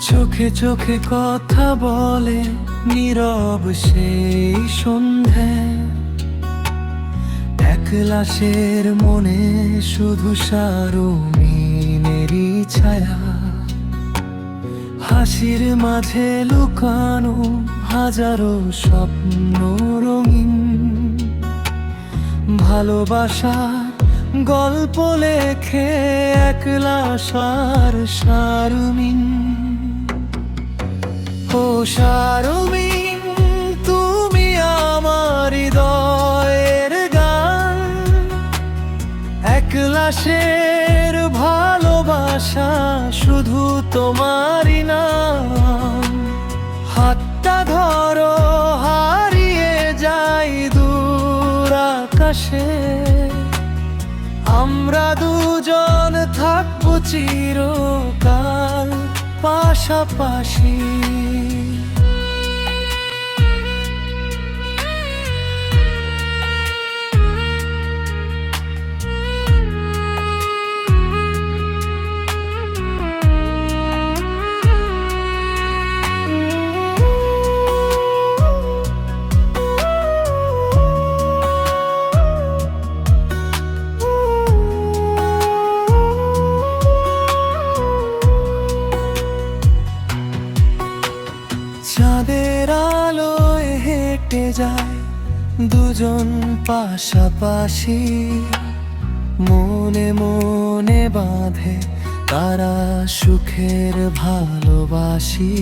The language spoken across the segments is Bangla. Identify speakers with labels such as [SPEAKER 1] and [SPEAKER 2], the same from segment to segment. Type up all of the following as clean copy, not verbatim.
[SPEAKER 1] চোখে চোখে কথা বলে নীরব সেই সন্ধ্যায়, একলাশের মনে শুধু শারমিনেরই ছায়া। হাসির মাঝে লুকানো হাজারো স্বপ্ন রঙিন, ভালোবাসার গল্প লেখে একলাশার শারমিন। ও শারমিন, তুমি আমার হৃদয়ের গান, একলাশের ভালোবাসা শুধু তোমারই নাম। হাতটা ধরো, হারিয়ে যাই দূর আকাশে, আমরা দুজন থাকবো চিরকাল পাশাপাশি। চাঁদের আলোয় হেঁটে যায় দুজন পাশাপাশি, মনে মনে বাঁধে তারা সুখের ভালোবাসি।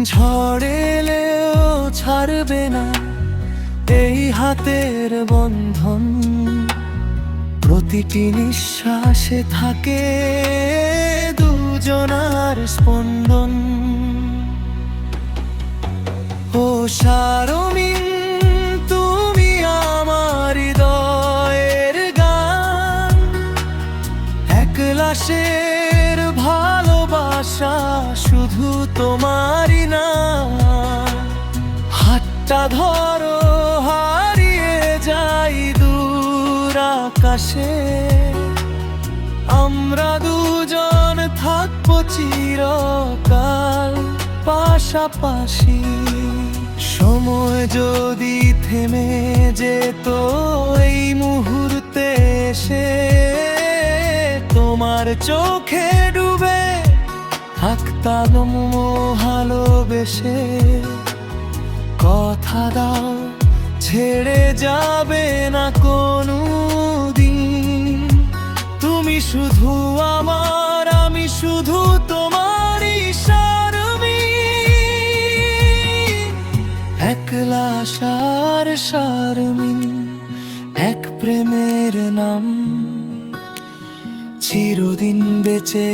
[SPEAKER 1] ঝড় এলেও ছাড়বে না এই হাতের বন্ধন, প্রতিটি নিঃশ্বাসে থাকে দুজনার স্পন্দন। ও শারমিন, তুমি আমার হৃদয়ের গান, একলাশের ভালোবাসা শুধু তোমারই নাম। হাতটা ধরো, হারিয়ে যাই দূর আকাশে, আমরা দুজন থাকবো চিরকাল পাশাপাশি। সময় যদি থেমে যেত এই মুহূর্তে এসে, তোমার চোখে ডুবে থাকতাম ভালোবেসে। কথা দাও, ছেড়ে যাবে না কোনো দিন, তুমি শুধু আমার, আমি শুধু তোমারই শারমিন। একলাশার শারমিন, এক প্রেমের নাম, চিরদিন বেঁচে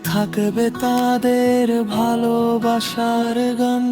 [SPEAKER 1] থাকবে তাদের ভালোবাসার গান।